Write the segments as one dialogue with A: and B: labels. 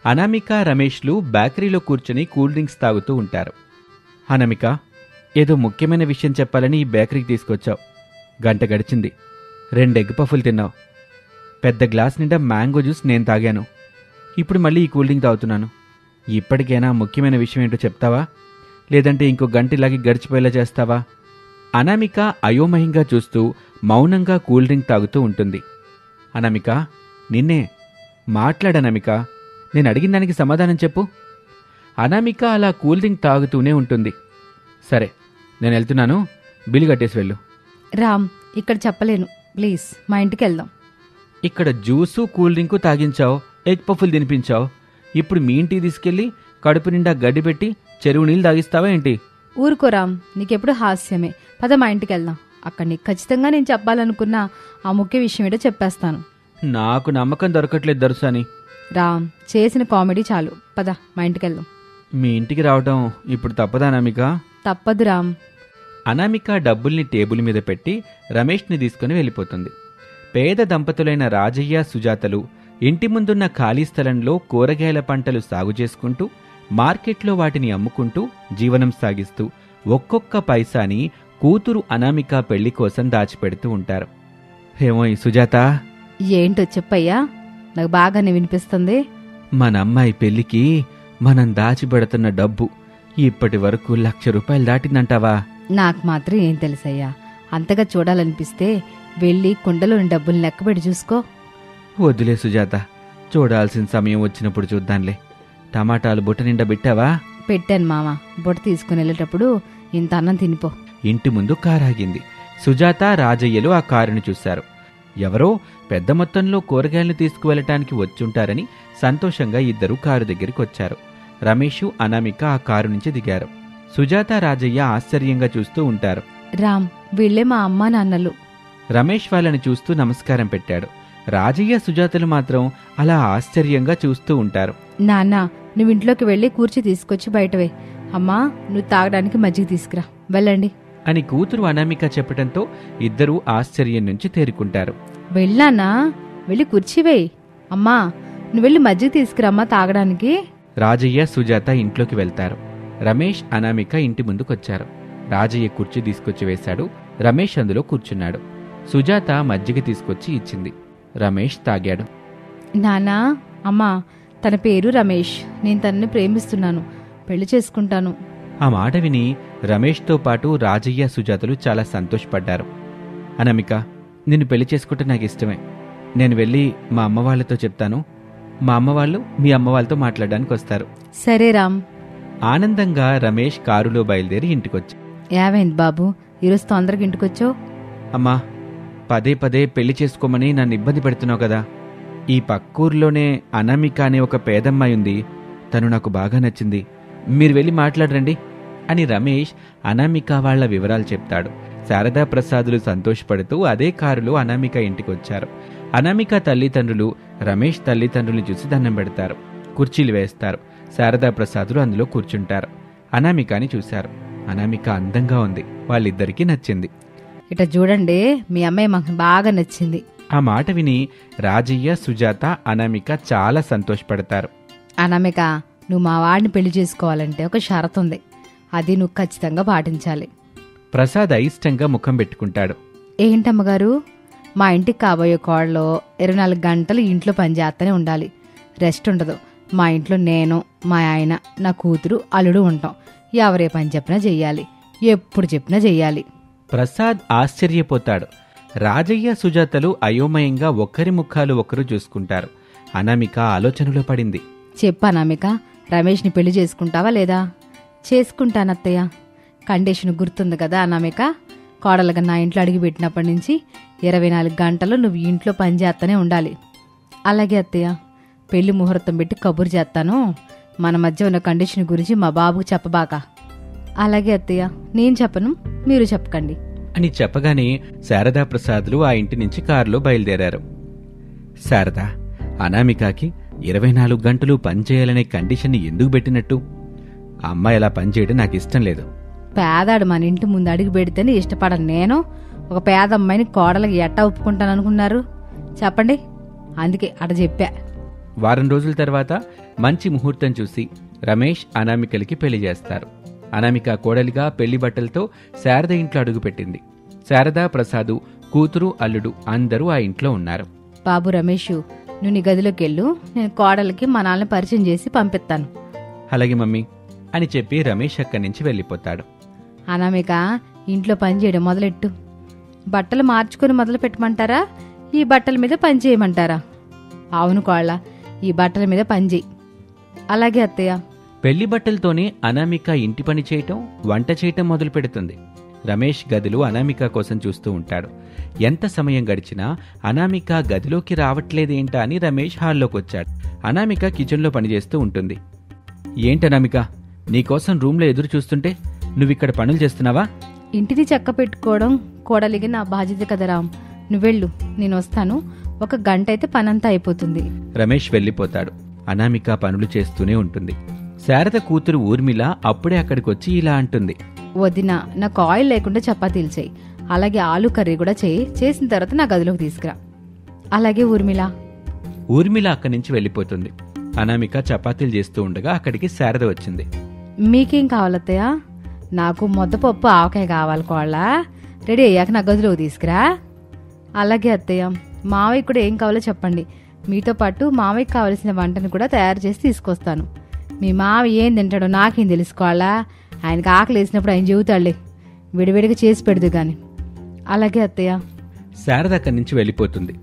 A: అనామిక రమేష్లు బేకరీలో కూర్చొని cool drinks తాగుతూ ఉంటారు. అనామిక, ఏదో ముఖ్యమైన విషయం చెప్పాలని ఈ బేకరీకి తీసుకొచ్చావు. గంట గడిచింది, 2 ఎగ్ పఫ్లు తిన్నావు. పెద్ద గ్లాస్ నిండా మ్యాంగో జ్యూస్ నేను తాగాను. ఇప్పుడు మళ్ళీ ఈ కూల్ డ్రింక్ తాగుతున్నాను. ఇప్పటికైనా ముఖ్యమైన విషయం ఏంటో చెప్తావా, లేదంటే ఇంకో గంట ఇలాగే గడిచిపోయేలా చేస్తావా? అనామిక అయోమయంగా చూస్తూ మౌనంగా కూల్ డ్రింక్ తాగుతూ ఉంటుంది. అనామిక, నిన్నే మాట్లాడనామిక, నేను అడిగిన దానికి సమాధానం చెప్పు. అనామిక అలా కూల్ డ్రింక్ తాగుతూనే ఉంటుంది. సరే, నేను వెళ్తున్నాను, బిల్లు కట్టేసి వెళ్ళు.
B: రామ్, ఇక్కడ చెప్పలేను, ప్లీజ్ మా ఇంటికి వెళ్దాం.
A: ఇక్కడ జ్యూసు కూల్ డ్రింకు తాగించావు, ఎగ్ పఫ్లు తినిపించావు. ఇప్పుడు మీ ఇంటికి తీసుకెళ్ళి కడుపు నిండా గడ్డి పెట్టి చెరువు నీళ్ళు తాగిస్తావా ఏంటి?
B: ఊరుకో రామ్, నీకెప్పుడు హాస్యమే. పద మా ఇంటికి వెళ్దాం. అక్కడ నీకు ఖచ్చితంగా నేను చెప్పాలనుకున్న ఆ ముఖ్య విషయం ఏంటో చెప్పేస్తాను.
A: నాకు నమ్మకం దొరకట్లేదు దర్శని.
B: రామ్, చేసిన కామెడీ చాలు, పద మా ఇంటికి వెళ్దాం.
A: మీ ఇంటికి రావటం ఇప్పుడు తప్పదా అనామిక?
B: తప్పదు రామ్.
A: అనామిక డబ్బుల్ని టేబుల్ మీద పెట్టి రమేష్ని తీసుకుని వెళ్ళిపోతుంది. పేద దంపతులైన రాజయ్య, సుజాతలు ఇంటి ముందున్న ఖాళీ స్థలంలో కూరగాయల పంటలు సాగు చేసుకుంటూ మార్కెట్లో వాటిని అమ్ముకుంటూ జీవనం సాగిస్తూ ఒక్కొక్క పైసాని కూతురు అనామిక పెళ్లి కోసం దాచిపెడుతూ ఉంటారు. ఏమో ఈ సుజాత,
B: ఏంటో చెప్పయ్యా, నాకు బాగానే వినిపిస్తుంది.
A: మన అమ్మాయి పెళ్లికి మనం దాచిపెడుతున్న డబ్బు ఇప్పటి వరకు 1,00,000 రూపాయలు దాటిందంటావా?
B: నాకు మాత్రం ఏం తెలుసయ్యా, అంతగా చూడాలనిపిస్తే వెళ్ళి కుండలోని డబ్బులు లెక్కబెట్టి చూసుకో.
A: వద్దులే సుజాత, చూడాల్సిన సమయం వచ్చినప్పుడు చూద్దాంలే. టమాటాలు బుట్ట నిండా పెట్టావా?
B: పెట్టాను మామ, బుట్ట తీసుకుని వెళ్ళేటప్పుడు ఇంత అన్నం తినిపో.
A: ఇంటి ముందు కారాగింది. సుజాత, రాజయ్యలు ఆ కారుని చూశారు. ఎవరో పెద్ద మొత్తంలో కూరగాయలను తీసుకువెళ్ళటానికి వచ్చుంటారని సంతోషంగా ఇద్దరూ కారు దగ్గరికి వచ్చారు. రమేషు, అనామిక ఆ కారు నుంచి దిగారు. సుజాత, రాజయ్య ఆశ్చర్యంగా చూస్తూ ఉంటారు.
B: రామ్, వీళ్ళే మా అమ్మా నాన్నలు.
A: రమేష్ వాళ్ళని చూస్తూ నమస్కారం పెట్టాడు. రాజయ్య, సుజాతలు మాత్రం అలా ఆశ్చర్యంగా చూస్తూ ఉంటారు.
B: నాన్న, నువ్వు ఇంట్లోకి వెళ్ళి కూర్చి తీసుకొచ్చి బయటవే. అమ్మా, నువ్వు తాగడానికి మజ్జిగ తీసుకురా, వెళ్ళండి
A: అని కూతురు అనామిక చెప్పటంతో ఇద్దరూ ఆశ్చర్యం నుంచి తేరుకుంటారు.
B: వెళ్ళానా? వెళ్ళి కూర్చివేయి. అమ్మా, నువ్వు వెళ్ళి మజ్జిగ తీసుకురామ్మా తాగడానికి.
A: రాజయ్య, సుజాత ఇంట్లోకి వెళ్తారు. రమేష్, అనామిక ఇంటి ముందుకొచ్చారు. రాజయ్య కుర్చీ తీసుకొచ్చి వేశాడు. రమేష్ అందులో కూర్చున్నాడు. సుజాత మజ్జిగ తీసుకొచ్చి ఇచ్చింది. రమేష్ తాగాడు.
B: నానా, అమ్మా, తన పేరు రమేష్, నేను తనని ప్రేమిస్తున్నాను, పెళ్లి చేసుకుంటాను.
A: ఆ మాట విని రమేష్తో పాటు రాజయ్య, సుజాతలు చాలా సంతోషపడ్డారు. అనామిక, నిన్ను పెళ్లి చేసుకుంటే నాకు ఇష్టమే. నేను వెళ్ళి మా అమ్మ వాళ్ళతో చెప్తాను. మా అమ్మ వాళ్ళు మీ అమ్మ వాళ్ళతో మాట్లాడడానికి వస్తారు.
B: సరే రామ్.
A: ఆనందంగా రమేష్ కారులో బయలుదేరి ఇంటికొచ్చి,
B: ఏమైంది బాబు, ఈరోజు తొందరగా ఇంటికొచ్చావు?
A: అమ్మా, పదే పదే పెళ్లి చేసుకోమని నన్ను ఇబ్బంది పెడుతున్నావు కదా. ఈ పక్కూర్లోనే అనామిక అనే ఒక పేదమ్మాయి ఉంది. తను నాకు బాగా నచ్చింది. మీరు వెళ్ళి మాట్లాడరండి అని రమేష్ అనామిక వాళ్ల వివరాలు చెప్తాడు. శారదా ప్రసాదులు సంతోషపడుతూ అదే కారులో అనామిక ఇంటికొచ్చారు. అనామిక తల్లిదండ్రులు రమేష్ తల్లిదండ్రులు చూసి దండం పెడతారు. కుర్చీలు వేస్తారు. శారదా ప్రసాదులు అందులో కూర్చుంటారు. అనామికని చూశారు. అనామిక అందంగా ఉంది. వాళ్ళిద్దరికీ నచ్చింది.
B: ఇట చూడండి, మీ అమ్మాయి మాకు బాగా నచ్చింది.
A: ఆ మాట విని రాజయ్య, సుజాత, అనామిక చాలా సంతోషపడతారు.
B: అనామిక, నువ్వు మా వాడిని పెళ్లి చేసుకోవాలంటే ఒక షరతు ఉంది, అది నువ్వు ఖచ్చితంగా పాటించాలి.
A: ప్రసాద్ అయిష్టంగా ముఖం పెట్టుకుంటాడు.
B: ఏంటమ్మగారు? మా ఇంటికి కాబోయే కోడలో 24 గంటలు ఇంట్లో పనిచేస్తూనే ఉండాలి, రెస్ట్ ఉండదు. మా ఇంట్లో నేను, మా ఆయన, నా కూతురు, అల్లుడు ఉంటాం. ఎవరే పని చెప్పినా చెయ్యాలి, ఎప్పుడు చెప్పినా చెయ్యాలి.
A: ప్రసాద్ ఆశ్చర్యపోతాడు. రాజయ్య, సుజాతలు అయోమయంగా ఒకరి ముఖాలు ఒకరు చూసుకుంటారు. అనామిక ఆలోచనలో పడింది.
B: చెప్పు అనామిక, రమేష్ని పెళ్లి చేసుకుంటావా లేదా? చేసుకుంటానత్తయ్య. కండిషన్ గుర్తుంది కదా అనామిక? కోడలుగా నా ఇంట్లో అడిగి పెట్టినప్పటి నుంచి 24 గంటలు నువ్వు ఇంట్లో పని చేస్తూనే ఉండాలి. అలాగే అత్తయ్య, పెళ్లి ముహూర్తం పెట్టి కబురు చేస్తాను. మన మధ్య ఉన్న కండిషన్ గురించి మా బాబుకు చెప్పబాక. అలాగే అత్తయ్య, నేను చెప్పను, మీరు చెప్పకండి
A: అని చెప్పగానే శారదా ప్రసాదులు ఆ ఇంటి నుంచి కారులో బయలుదేరారు. శారదా, అనామికకి 24 గంటలు పనిచేయాలనే కండిషన్ని ఎందుకు పెట్టినట్టు? ఆ అమ్మాయి అలా పనిచేయడం నాకు ఇష్టం లేదు.
B: పేదాడు మన ఇంటి ముందు అడిగి పెడితేనే ఇష్టపడను నేను. ఒక పేద అమ్మాయిని కోడలకి ఎట్టా ఒప్పుకుంటాను అనుకున్నారు? చెప్పండి. అందుకే అట చెప్పా.
A: వారం రోజుల తర్వాత మంచి ముహూర్తం చూసి రమేష్ అనామికలకి పెళ్లి చేస్తారు. అనామిక కోడలిగా పెళ్లి బట్టలతో శారద ఇంట్లో అడుగుపెట్టింది. శారద, ప్రసాదు, కూతురు, అల్లుడు అందరూ ఆ ఇంట్లో ఉన్నారు.
B: బాబు రమేషు, నువ్వు నీ గదిలోకి వెళ్ళు, నేను కోడలికి మా నాన్నని పరిచయం చేసి పంపిస్తాను.
A: అలాగే మమ్మీ అని చెప్పి రమేష్ అక్కడి నుంచి వెళ్ళిపోతాడు.
B: అనామిక, ఇంట్లో పని చేయడం మొదలెట్టు. బట్టలు మార్చుకుని మొదలు పెట్టమంటారా, ఈ బట్టల మీద పని చేయమంటారా? అవును కోళ్ళ, ఈ బట్టల మీద పని చేయి. అలాగే అత్తయ్య.
A: పెళ్లి బట్టలతోనే అనామిక ఇంటి పని చేయటం, వంట చేయటం మొదలు పెడుతుంది. రమేష్ గదిలో అనామిక కోసం చూస్తూ ఉంటాడు. ఎంత సమయం గడిచినా అనామిక గదిలోకి రావట్లేదేంటా అని రమేష్ హాల్లోకి వచ్చాడు. అనామిక కిచెన్లో పనిచేస్తూ ఉంటుంది. ఏంటనామిక, నీకోసం రూమ్లో ఎదురు చూస్తుంటే నువ్విక్కడ పనులు చేస్తున్నావా?
B: ఇంటిని చక్క పెట్టుకోవడం కోడలికి నా బాధ్యత కదా రామ్. నువ్వెళ్ళు, నేను వస్తాను. 1 గంట అయితే పనంతా అయిపోతుంది.
A: రమేష్ వెళ్ళిపోతాడు. అనామిక పనులు చేస్తూనే ఉంటుంది. శారద కూతురు ఊర్మిళ అప్పుడే అక్కడికొచ్చి ఇలా అంటుంది.
B: వదిన, నాకు ఆయిల్ లేకుండా చపాతీలు చేయి, అలాగే ఆలు కర్రీ కూడా చేయి. చేసిన తర్వాత నా గదిలోకి తీసుకురా. అలాగే ఊర్మిళ.
A: ఊర్మిళ అక్కడి నుంచి వెళ్ళిపోతుంది. అనామిక చపాతీలు చేస్తూ ఉండగా అక్కడికి శారద వచ్చింది.
B: మీకేం కావాలత్తయ్య? నాకు ముద్దపప్పు ఆవకాయ కావాలి కోళ్ళ. రెడీ అయ్యాక నా గదిలోకి తీసుకురా. అలాగే అత్తయ్య. మావయ్య కూడా ఏం కావాలో చెప్పండి. మీతో పాటు మావయ్యకి కావలసిన వంటను కూడా తయారు చేసి తీసుకొస్తాను. మీ మావయ్య ఏం తింటాడో నాకేం తెలుసుకోవాలా? ఆయనకి ఆకలి వేసినప్పుడు ఆయన చెబుతాడులే, విడివిడిగా చేసి పెడదు గాని. అలాగే అత్తయ్య.
A: శారద అక్కడి నుంచి వెళ్ళిపోతుంది.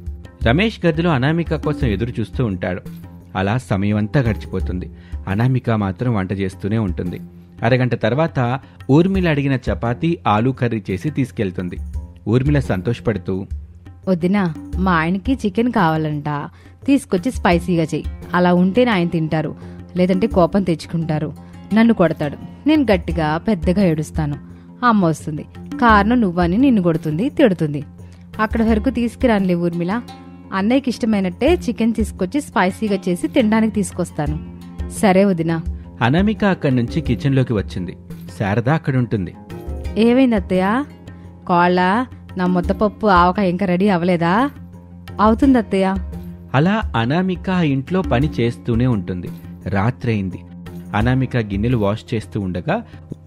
A: రమేష్ గదిలో అనామిక కోసం ఎదురు చూస్తూ ఉంటాడు. అలా సమయం అంతా గడిచిపోతుంది. అనామిక మాత్రం వంట చేస్తూనే ఉంటుంది. అరగంట తర్వాత ఊర్మిళ అడిగిన చపాతీ, ఆలూ కర్రీ చేసి తీసుకెళ్తుంది. ఊర్మిళ సంతోషపడుతూ,
B: వద్దినా, మా ఆయనకి చికెన్ కావాలంట, తీసుకొచ్చి స్పైసీగా చెయ్యి. అలా ఉంటేనే ఆయన తింటారు, లేదంటే కోపం తెచ్చుకుంటారు, నన్ను కొడతాడు. నేను గట్టిగా పెద్దగా ఏడుస్తాను. అమ్మ వస్తుంది, కారణం నువ్వని నిన్ను కొడుతుంది, తిడుతుంది. అక్కడి వరకు తీసుకురానులే ఊర్మిళ. అన్నయ్యకి ఇష్టమైనట్టే చికెన్ తీసుకొచ్చి స్పైసీగా చేసి తినడానికి తీసుకొస్తాను. సరే వదినా.
A: అనామిక అక్కడి నుంచి కిచెన్లోకి వచ్చింది. శారద అక్కడుంటుంది.
B: ఏమైంది అత్తయ్య? కోళ్ళ, నా ముద్దపప్పు ఆవకాయ ఇంకా రెడీ అవ్వలేదా? అవుతుంది అత్తయ్య.
A: అలా అనామిక ఆ ఇంట్లో పని చేస్తూనే ఉంటుంది. రాత్రయింది. అనామిక గిన్నెలు వాష్ చేస్తూ ఉండగా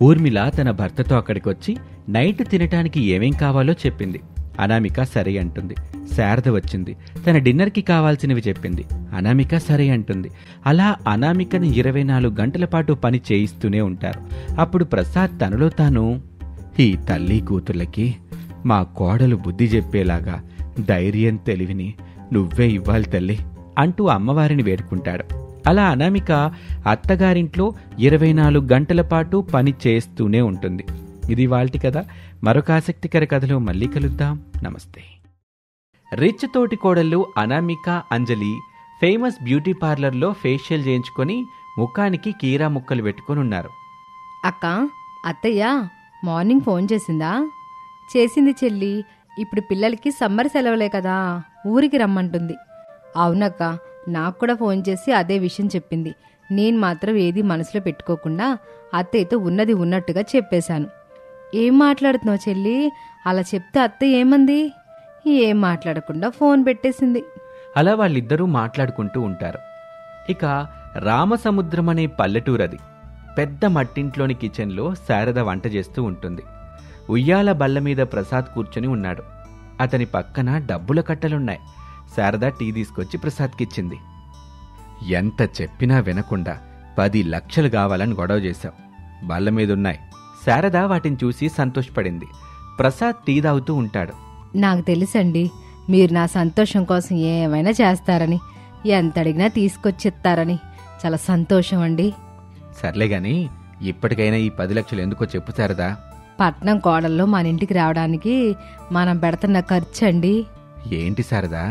A: ఊర్మిళ తన భర్తతో అక్కడికొచ్చి నైట్ తినటానికి ఏమేం కావాలో చెప్పింది. అనామిక సరే అంటుంది. శారద వచ్చింది. తన డిన్నర్కి కావాల్సినవి చెప్పింది. అనామిక సరే అంటుంది. అలా అనామికని 24 గంటల పాటు పని చేయిస్తూనే ఉంటారు. అప్పుడు ప్రసాద్ తనలో తాను, ఈ తల్లి కూతుర్లకి మా కోడలు బుద్ధి చెప్పేలాగా ధైర్యం, తెలివిని నువ్వే ఇవ్వాలి తల్లి అంటూ అమ్మవారిని వేడుకుంటాడు. అలా అనామిక అత్తగారింట్లో 24 గంటల పాటు పని చేస్తూనే ఉంటుంది. ఇది వాల్టి కథ. మరొక ఆసక్తికర కథలో మళ్ళీ కలుద్దాం. నమస్తే. రిచ్ తోటి కోడళ్ళు అనామిక, అంజలి ఫేమస్ బ్యూటీ పార్లర్లో ఫేషియల్ చేయించుకొని ముఖానికి కీరా ముక్కలు పెట్టుకొని ఉన్నారు.
B: అక్క, అత్తయ్య మార్నింగ్ ఫోన్ చేసిందా? చేసింది చెల్లి. ఇప్పుడు పిల్లలకి సమ్మర్ సెలవులే కదా, ఊరికి రమ్మంటుంది. అవునక్క, నాకు కూడా ఫోన్ చేసి అదే విషయం చెప్పింది. నేను మాత్రం ఏది మనసులో పెట్టుకోకుండా అత్తయ్యతో ఉన్నది ఉన్నట్టుగా చెప్పేశాను. ఏం మాట్లాడుతున్నావు చెల్లి? అలా చెప్తే అత్తయ్య ఏమంది? ఏం మాట్లాడకుండా ఫోన్ పెట్టేసింది.
A: అలా వాళ్ళిద్దరూ మాట్లాడుకుంటూ ఉంటారు. ఇక రామసముద్రం అనే పల్లెటూరది. పెద్ద మట్టింట్లోని కిచెన్లో శారద వంట చేస్తూ ఉంటుంది. ఉయ్యాల బల్ల మీద ప్రసాద్ కూర్చొని ఉన్నాడు. అతని పక్కన డబ్బుల కట్టలున్నాయి. శారద టీ తీసుకొచ్చి ప్రసాద్కిచ్చింది. ఎంత చెప్పినా వినకుండా 10 లక్షలు కావాలని గొడవ చేశావు. బల్ల మీదున్నాయి. శారద వాటిని చూసి సంతోషపడింది. ప్రసాద్ టీ తాగుతూ ఉంటాడు.
B: నాకు తెలుసండి, మీరు నా సంతోషం కోసం ఏమైనా చేస్తారని, ఎంత అడిగినా తీసుకొచ్చిస్తారని. చాలా సంతోషం అండి.
A: సర్లేగాని ఇప్పటికైనా ఈ 10 లక్షలు ఎందుకో చెప్పు శారదా.
B: పట్నం కోడల్లో మన ఇంటికి రావడానికి మనం పెడుతున్న ఖర్చు అండి.
A: ఏంటి శారదా,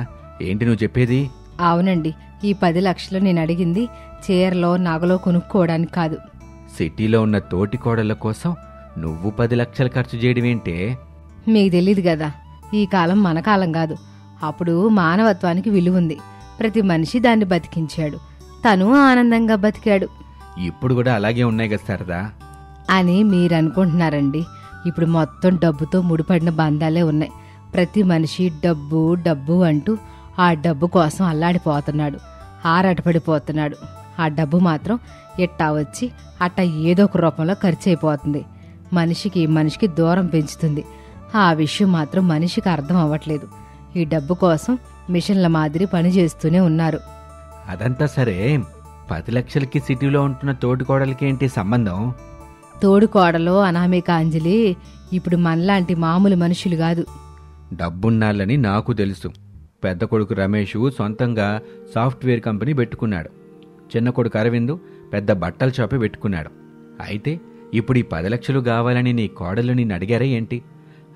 A: ఏంటి నువ్వు చెప్పేది?
B: అవునండి, ఈ 10 లక్షలు నేను అడిగింది చీరలో, నగలో కొనుక్కోవడానికి కాదు.
A: సిటీలో ఉన్న తోటి కోడళ్ల కోసం నువ్వు 10 లక్షలు ఖర్చు చేయడమేంటే?
B: మీకు తెలీదు కదా, ఈ కాలం మన కాలం కాదు. అప్పుడు మానవత్వానికి విలువుంది. ప్రతి మనిషి దాన్ని బతికించాడు, తను ఆనందంగా బతికాడు.
A: ఇప్పుడు కూడా అలాగే ఉన్నాయి కదా శారదా
B: అని మీరు అనుకుంటున్నారండి. ఇప్పుడు మొత్తం డబ్బుతో ముడిపడిన బంధాలే ఉన్నాయి. ప్రతి మనిషి డబ్బు డబ్బు అంటూ ఆ డబ్బు కోసం అల్లాడిపోతున్నాడు. ఆరాటపడిపోతున్నాడు. ఆ డబ్బు మాత్రం ఎట్టా వచ్చి అట్టా ఏదో ఒక రూపంలో ఖర్చు అయిపోతుంది. మనిషికి దూరం పెంచుతుంది. ఆ విషయం మాత్రం మనిషికి అర్థం అవ్వట్లేదు. ఈ డబ్బు కోసం మిషన్ల మాదిరి పని చేస్తూనే ఉన్నారు.
A: అదంతా సరే, 10 లక్షలకి సిటీలో ఉంటున్న తోటికోడలికి ఏంటి సంబంధం?
B: తోడుకోడలో అనామిక, అంజలి ఇప్పుడు మనలాంటి మామూలు మనుషులు కాదు.
A: డబ్బున్నాళ్ళని నాకు తెలుసు. పెద్ద కొడుకు రమేష్ సొంతంగా సాఫ్ట్వేర్ కంపెనీ పెట్టుకున్నాడు. చిన్న కొడుకు అరవింద్ పెద్ద బట్టల షాపే పెట్టుకున్నాడు. అయితే ఇప్పుడు ఈ 10 లక్షలు కావాలని నీ కోడలు నిన్ను అడిగారా ఏంటి?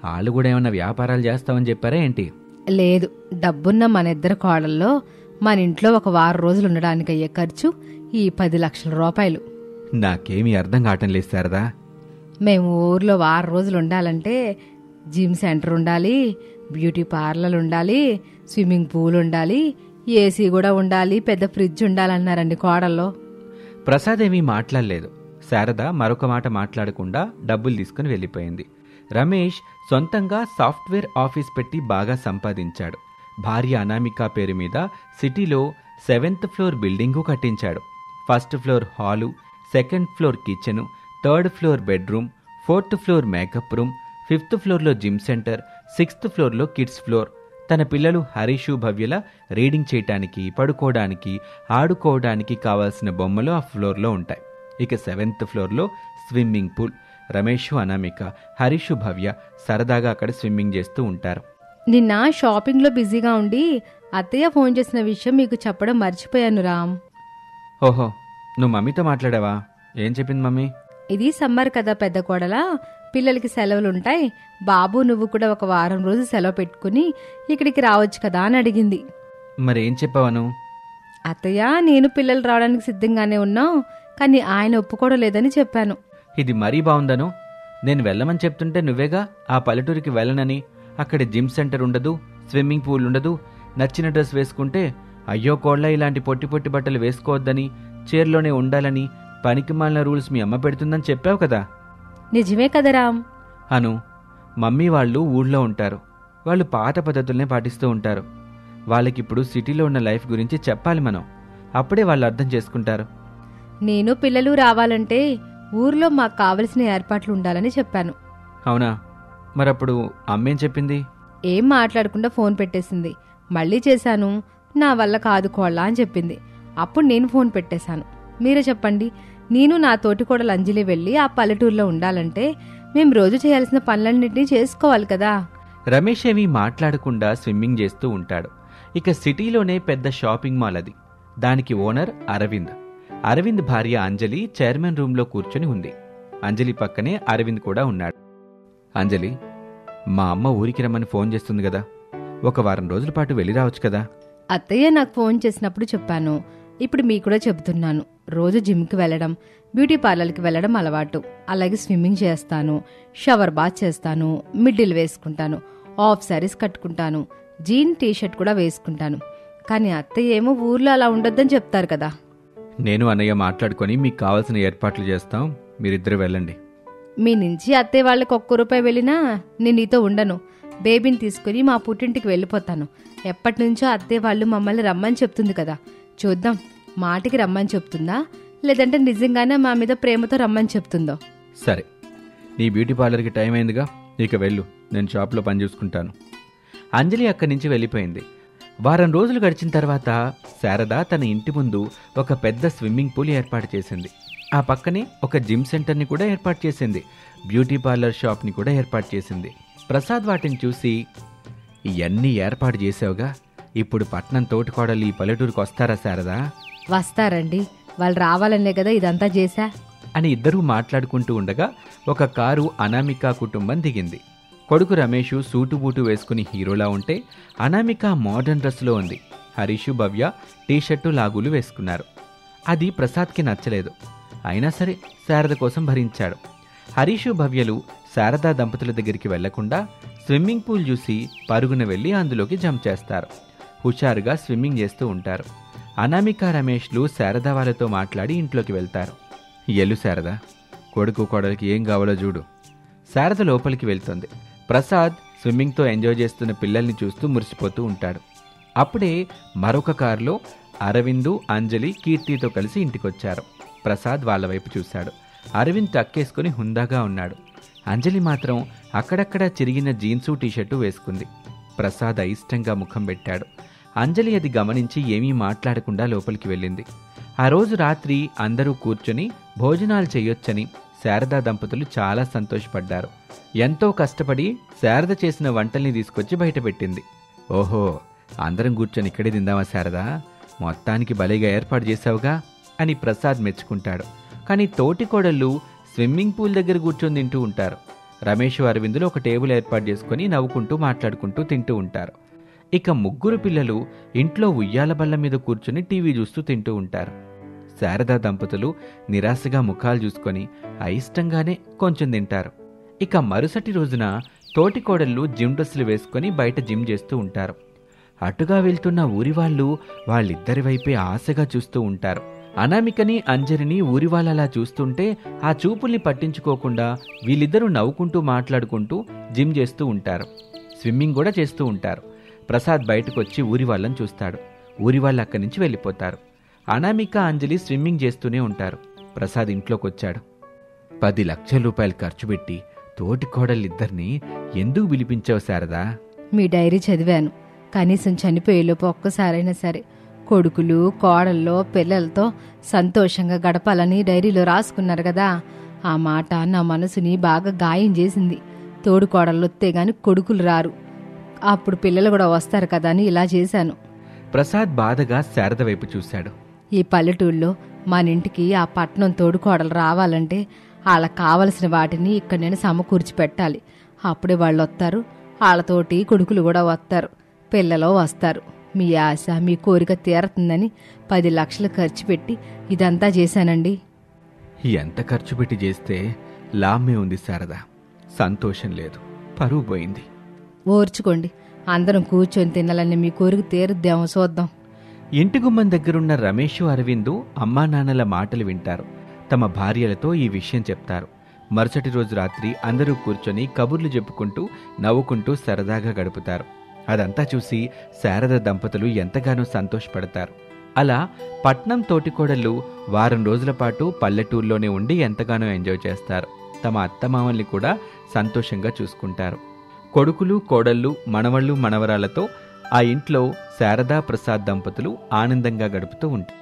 A: వాళ్ళు కూడా ఏమన్నా వ్యాపారాలు చేస్తామని చెప్పారా ఏంటి?
B: లేదు, డబ్బున్న మన ఇద్దరు కోడల్లో మన ఇంట్లో ఒక వారం రోజులు ఉండడానికి అయ్యే ఖర్చు ఈ 10 లక్షల రూపాయలు.
A: నాకేమీ అర్థం కావటం లేదు శారదా.
B: మేము ఊర్లో వారం రోజులు ఉండాలంటే జిమ్ సెంటర్ ఉండాలి, బ్యూటీ పార్లర్ ఉండాలి, స్విమ్మింగ్ పూల్ ఉండాలి, ఏసీ కూడా ఉండాలి, పెద్ద ఫ్రిడ్జ్ ఉండాలన్నారండి కోడల్లో.
A: ప్రసాద్ ఏమీ మాట్లాడలేదు. శారద మరొక మాట మాట్లాడకుండా డబ్బులు తీసుకుని వెళ్ళిపోయింది. రమేష్ సొంతంగా సాఫ్ట్వేర్ ఆఫీస్ పెట్టి బాగా సంపాదించాడు. భార్య అనామిక పేరు మీద సిటీలో 7th ఫ్లోర్ బిల్డింగు కట్టించాడు. 1st floor hall, 2nd floor kitchen, 3rd floor bedroom, 4th floor makeup room, 5th ఫ్లోర్లో జిమ్ సెంటర్, 6th ఫ్లోర్లో కిడ్స్ ఫ్లోర్. తన పిల్లలు హరీషు, భవ్యల రీడింగ్ చేయటానికి, పడుకోవడానికి, ఆడుకోవడానికి కావాల్సిన బొమ్మలు ఆ ఫ్లోర్లో ఉంటాయి. ఇక 7th ఫ్లోర్లో స్విమ్మింగ్ పూల్. రమేష్, అనామిక, హరీషు, భవ్య సరదాగా అక్కడ స్విమ్మింగ్ చేస్తూ ఉంటారు.
B: నిన్న షాపింగ్లో బిజీగా ఉండి అత్తయ్య ఫోన్ చేసిన విషయం మీకు చెప్పడం మర్చిపోయాను రామ్.
A: ఓహో, నువ్వు మమ్మీతో మాట్లాడావా? ఏం చెప్పింది మమ్మీ?
B: ఇది సమ్మర్ కదా పెద్ద కోడలా, పిల్లలకి సెలవులుంటాయి, బాబు నువ్వు కూడా ఒక వారం రోజు సెలవు పెట్టుకుని ఇక్కడికి రావచ్చు కదా అని అడిగింది.
A: మరేం చెప్పావను?
B: అత్తయ్య, నేను పిల్లలు రావడానికి సిద్ధంగానే ఉన్నాం, కానీ ఆయన ఒప్పుకోవడం లేదని చెప్పాను.
A: ఇది మరీ బాగుందను. నేను వెళ్ళమని చెప్తుంటే నువ్వేగా ఆ పల్లెటూరికి వెళ్ళనని, అక్కడ జిమ్ సెంటర్ ఉండదు, స్విమ్మింగ్ పూల్ ఉండదు, నచ్చిన డ్రెస్ వేసుకుంటే అయ్యో కోళ్ళ ఇలాంటి పొట్టి పొట్టి బట్టలు వేసుకోవద్దని, చీరలోనే ఉండాలని పనికిమాలిన రూల్స్ మీ అమ్మ పెడుతుందని చెప్పావు కదా.
B: నిజమే కదా రామ్.
A: అను, మమ్మీ వాళ్ళు ఊళ్ళో ఉంటారు. వాళ్ళు పాత పద్ధతుల్నే పాటిస్తూ ఉంటారు. వాళ్ళకిప్పుడు సిటీలో ఉన్న లైఫ్ గురించి చెప్పాలి మనం. అప్పుడే వాళ్ళు అర్థం చేసుకుంటారు.
B: నేను పిల్లలు రావాలంటే ఊర్లో మాకు కావలసిన ఏర్పాట్లు ఉండాలని చెప్పాను.
A: అవునా? మరప్పుడు అమ్మేం చెప్పింది?
B: ఏం మాట్లాడకుండా ఫోన్ పెట్టేసింది. మళ్ళీ చేశాను, నా వల్ల కాదు కోళ్ళ అని చెప్పింది. అప్పుడు నేను ఫోన్ పెట్టేశాను. మీరే చెప్పండి, నేను నా తోటికోడలు అంజలి వెళ్ళి ఆ పల్లెటూరులో ఉండాలంటే మేం రోజు చేయాల్సిన పనులన్నింటినీ చేసుకోవాలి కదా.
A: రమేష్ ఏమీ మాట్లాడకుండా స్విమ్మింగ్ చేస్తూ ఉంటాడు. ఇక సిటీలోనే పెద్ద షాపింగ్ మాల్ అది. దానికి ఓనర్ అరవింద్. అరవింద్ భార్య అంజలి చైర్మన్ రూమ్లో కూర్చొని ఉంది. అంజలి పక్కనే అరవింద్ కూడా ఉన్నాడు. అంజలి, మా అమ్మ ఊరికి రమ్మని ఫోన్ చేస్తుంది కదా, ఒక వారం రోజుల పాటు వెళ్ళి రావచ్చు కదా.
B: అత్తయ్య నాకు ఫోన్ చేసినప్పుడు చెప్పాను, ఇప్పుడు మీకు కూడా చెబుతున్నాను. రోజు జిమ్కి వెళ్ళడం, బ్యూటీ పార్లర్కి వెళ్ళడం అలవాటు. అలాగే స్విమ్మింగ్ చేస్తాను, షవర్ బాత్ చేస్తాను, మిడ్డిల్ వేసుకుంటాను, ఆఫ్ శారీస్ కట్టుకుంటాను, జీన్ టీషర్ట్ కూడా వేసుకుంటాను. కానీ అత్తయ్య ఏమో ఊర్లో అలా ఉండొద్దని చెప్తారు కదా.
A: నేను అన్నయ్య మాట్లాడుకొని మీకు కావాల్సిన ఏర్పాట్లు చేస్తాం, మీరిద్దరు వెళ్ళండి.
B: మీ నుంచి అత్తయ్య వాళ్ళకి ₹1 వెళ్ళినా నేను నీతో ఉండను. బేబీని తీసుకుని మా పుట్టింటికి వెళ్ళిపోతాను. ఎప్పటి నుంచో అత్తయ్య వాళ్ళు మమ్మల్ని రమ్మని చెప్తుంది కదా, చూద్దాం మాటికి రమ్మని చెప్తుందా, లేదంటే నిజంగానే మా మీద ప్రేమతో రమ్మని చెప్తుందో.
A: సరే, నీ బ్యూటీ పార్లర్కి టైం అయిందిగా, ఇక వెళ్ళు, నేను షాప్లో పని చూసుకుంటాను. అంజలి అక్కడి నుంచి వెళ్ళిపోయింది. వారం రోజులు గడిచిన తర్వాత శారద తన ఇంటి ముందు ఒక పెద్ద స్విమ్మింగ్ పూల్ ఏర్పాటు చేసింది. ఆ పక్కనే ఒక జిమ్ సెంటర్ని కూడా ఏర్పాటు చేసింది. బ్యూటీ పార్లర్ షాప్ని కూడా ఏర్పాటు చేసింది. ప్రసాద్ వాటిని చూసి, ఇవన్నీ ఏర్పాటు చేసావుగా, ఇప్పుడు పట్నం తోటికోడలు ఈ పల్లెటూరుకు వస్తారా శారదా?
B: వస్తారండి, వాళ్ళు రావాలనే కదా ఇదంతా చేశా
A: అని ఇద్దరూ మాట్లాడుకుంటూ ఉండగా ఒక కారు అనామిక కుటుంబం దిగింది. కొడుకు రమేషు సూటు బూటు వేసుకుని హీరోలా ఉంటే అనామిక మోడర్న్ డ్రెస్లో ఉంది. హరీషు, భవ్య టీషర్టు లాగులు వేసుకున్నారు. అది ప్రసాద్కి నచ్చలేదు. అయినా సరే శారద కోసం భరించాడు. హరీషు, భవ్యలు శారదా దంపతుల దగ్గరికి వెళ్లకుండా స్విమ్మింగ్ పూల్ చూసి పరుగున వెళ్లి అందులోకి జంప్ చేస్తారు. హుషారుగా స్విమ్మింగ్ చేస్తూ ఉంటారు. అనామిక, రమేష్లు శారదా వాళ్ళతో మాట్లాడి ఇంట్లోకి వెళ్తారు. ఎల్లు శారద, కొడుకు కోడలికి ఏం కావాలో చూడు. శారద లోపలికి వెళ్తుంది. ప్రసాద్ స్విమ్మింగ్తో ఎంజాయ్ చేస్తున్న పిల్లల్ని చూస్తూ మురిసిపోతూ ఉంటాడు. అప్పుడే మరొక కారులో అరవిందు, అంజలి కీర్తితో కలిసి ఇంటికొచ్చారు. ప్రసాద్ వాళ్ళ వైపు చూశాడు. అరవింద్ టక్కేసుకుని హుందాగా ఉన్నాడు. అంజలి మాత్రం అక్కడక్కడ చిరిగిన జీన్సు టీషర్టు వేసుకుంది. ప్రసాద్ అయిష్టంగా ముఖం పెట్టాడు. అంజలి అది గమనించి ఏమీ మాట్లాడకుండా లోపలికి వెళ్ళింది. ఆ రోజు రాత్రి అందరూ కూర్చొని భోజనాలు చెయ్యొచ్చని శారదా దంపతులు చాలా సంతోషపడ్డారు. ఎంతో కష్టపడి శారద చేసిన వంటల్ని తీసుకొచ్చి బయటపెట్టింది. ఓహో, అందరం కూర్చొని ఇక్కడే తిందామా శారదా? మొత్తానికి భలేగా ఏర్పాటు చేశావుగా అని ప్రసాద్ మెచ్చుకుంటాడు. కానీ తోటి కోడళ్ళు స్విమ్మింగ్ పూల్ దగ్గర కూర్చొని తింటూ ఉంటారు. రమేష్, అరవిందులు ఒక టేబుల్ ఏర్పాటు చేసుకుని నవ్వుకుంటూ మాట్లాడుకుంటూ తింటూ ఉంటారు. ఇక ముగ్గురు పిల్లలు ఇంట్లో ఉయ్యాల బల్ల మీద కూర్చుని టీవీ చూస్తూ తింటూ ఉంటారు. శారదా దంపతులు నిరాశగా ముఖాలు చూసుకొని అయిష్టంగానే కొంచెం తింటారు. ఇక మరుసటి రోజున తోటి కోడళ్ళు జిమ్ డ్రెస్సులు వేసుకుని బయట జిమ్ చేస్తూ ఉంటారు. అటుగా వెళ్తున్న ఊరివాళ్లు వాళ్ళిద్దరి వైపే ఆశగా చూస్తూ ఉంటారు. అనామికని, అంజలిని ఊరివాళ్ళలా చూస్తుంటే ఆ చూపుల్ని పట్టించుకోకుండా వీళ్ళిద్దరూ నవ్వుకుంటూ మాట్లాడుకుంటూ జిమ్ చేస్తూ ఉంటారు. స్విమ్మింగ్ కూడా చేస్తూ ఉంటారు. ప్రసాద్ బయటకొచ్చి ఊరివాళ్ళని చూస్తాడు. ఊరివాళ్ళు అక్కడి నుంచి వెళ్ళిపోతారు. అనామిక, అంజలి స్విమ్మింగ్ చేస్తూనే ఉంటారు. ప్రసాద్ ఇంట్లోకొచ్చాడు. 10 లక్షల రూపాయలు ఖర్చు పెట్టి తోటి కోడళ్ళిద్దరినీ ఎందుకు పిలిపించావు శారదా?
B: మీ డైరీ చదివాను. కనీసం చనిపోయేలోపు ఒక్కసారైనా సరే కొడుకులు, కోడల్లో, పిల్లలతో సంతోషంగా గడపాలని డైరీలో రాసుకున్నారు కదా. ఆ మాట నా మనసుని బాగా గాయం చేసింది. తోడు కోడళ్ళు వస్తే గాని కొడుకులు రారు, అప్పుడు పిల్లలు కూడా వస్తారు కదా అని ఇలా చేశాను.
A: ప్రసాద్ బాధగా శారద వైపు చూశాడు.
B: ఈ పల్లెటూళ్ళలో మన ఇంటికి ఆ పట్నం తోడు కోడలు రావాలంటే వాళ్ళకి కావలసిన వాటిని ఇక్కడ నేను సమకూర్చి పెట్టాలి. అప్పుడే వాళ్ళు వస్తారు, వాళ్ళతోటి కొడుకులు కూడా వస్తారు, పిల్లలు వస్తారు. మీ ఆశ, మీ కోరిక తీరుతుందని 10 లక్షలు ఖర్చు పెట్టి ఇదంతా చేశానండి.
A: ఎంత ఖర్చు పెట్టి చేస్తే లాభమే ఉంది శారదా. సంతోషం లేదు, పరువు పోయింది.
B: ఓర్చుకోండి, అందరం కూర్చొని తినాలని మీ కోరిక తీరుద్దామో చూద్దాం.
A: ఇంటి గుమ్మం దగ్గరున్న రమేష్, అరవిందు అమ్మా నాన్నల మాటలు వింటారు. తమ భార్యలతో ఈ విషయం చెప్తారు. మరుసటి రోజు రాత్రి అందరూ కూర్చొని కబుర్లు చెప్పుకుంటూ నవ్వుకుంటూ సరదాగా గడుపుతారు. అదంతా చూసి శారద దంపతులు ఎంతగానో సంతోషపడతారు. అలా పట్నం తోటికోడళ్ళు వారం రోజుల పాటు పల్లెటూరులోనే ఉండి ఎంతగానో ఎంజాయ్ చేస్తారు. తమ అత్తమామల్ని కూడా సంతోషంగా చూసుకుంటారు. కొడుకులు, కోడళ్ళు, మనవళ్ళు, మనవరాలతో ఆ ఇంట్లో శారదా, ప్రసాద్ దంపతులు ఆనందంగా గడుపుతూ ఉంటారు.